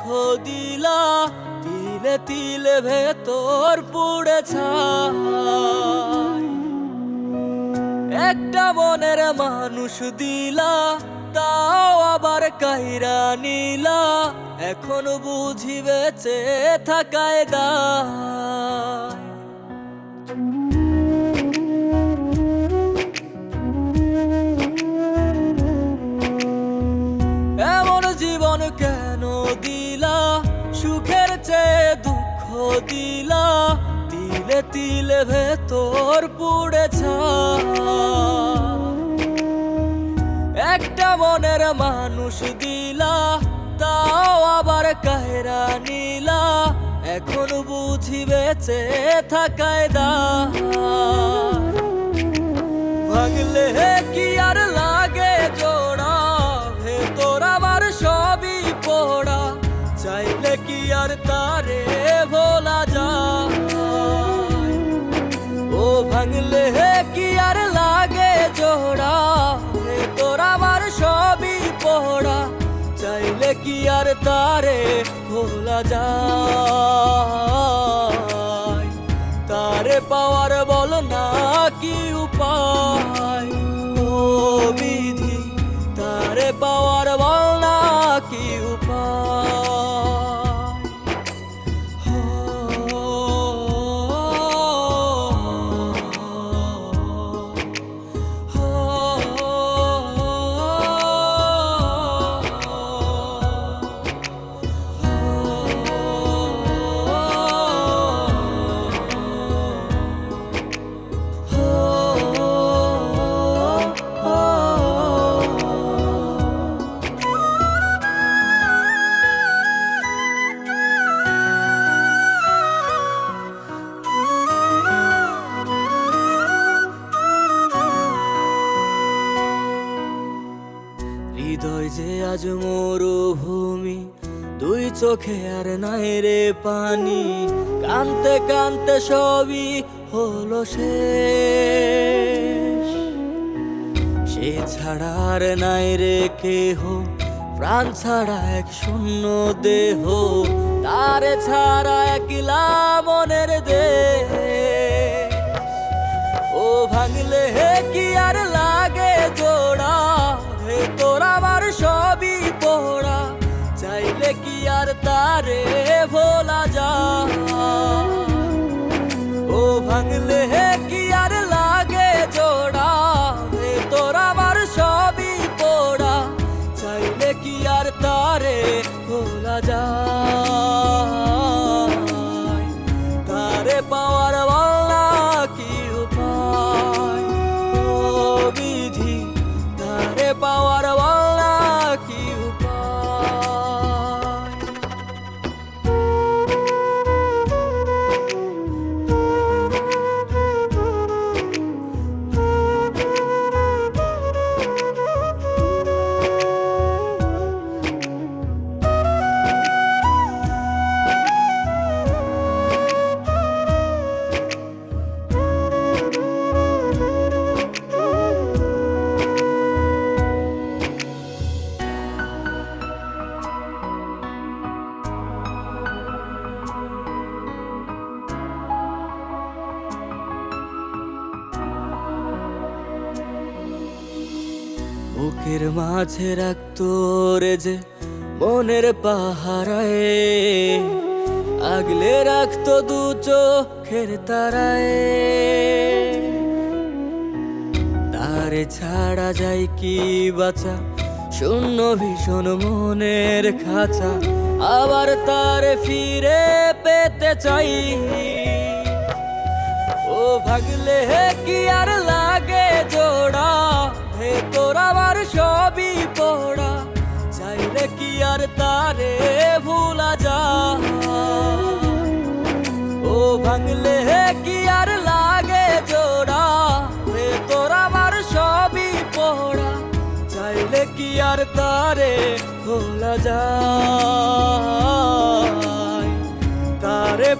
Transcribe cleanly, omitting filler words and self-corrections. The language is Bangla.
দুঃখ দিলা, তিলে তিলে ভেতর পুড়ে ছাই। একটা মনের মানুষ দিলা, তাও আবার কাইরা নিলা, এখন বুঝি বেঁচে থাকায় দায়। এমন জীবন কেন দিলা, সুখের চেয়ে দুঃখ দিলা, তিলে তিলে ভেতর পুড়ে ছাই। একটা মনের মানুষ দিলা, তাও আবার কাহেরা নিলা, এখন বুঝি বেঁচে থাকায় দায়। ভাঙলে কি আর লাগে জোড়া, ভেতর আমার সবই পোড়া, চাইলে কি আর তারে ভোলা যায়। ও ভাঙলে কি আর লাগে জোড়া, ভেতর আমার সবই পোড়া, চাইলে কি আর তারে ভোলা যায়। তারে পাওয়ার বল না কি উপায়, ও বিধি তারে পাওয়ার বল না কি উপায়। হৃদয় যে আজ মরুভূমি, দুই চোখে আর নাই রে পানি, কানতে কানতে সবই হলো শেষ। সে ছাড়া আর নাই রে কেহ, প্রাণ ছাড়া এক শূন্য দেহ, তারে ছাড়া একলা মনের দেহ। ও ভাঙলে কি আর লাগে জোড়া, ভেতর আমার সবই পোড়া, চাইলে কি আর তারে ভোলা যায়। ও ভাঙলে কি আর লাগে জোড়া, ভেতর আমার সবই পোড়া, চাইলে কি আর তারে ভোলা যায়। তারে পাওয়ার বলা কি উপায়, ও বিধি তারে পাওয়ার বলা কি উপায়। বুকের মাঝে রাখতো রে যে মনের পাহারায়, আগলে রাখতো দু চোখের তারায়। তারে ছাড়া যায় কি বাঁচা, শূন্য ভীষণ মনের খাঁচা, আবার তারে ফিরে পেতে চাই। ও ভাগলে কি আর লাগে জোড়া, ভেতর আমার সবই পোড়া, চাইলে কি আর তারে ভোলা যায়। ও ভাঙলে কি আর লাগে জোড়া, ভেতর আমার সবই পোড়া, চাইলে কি আর তারে ভোলা যায়। তারে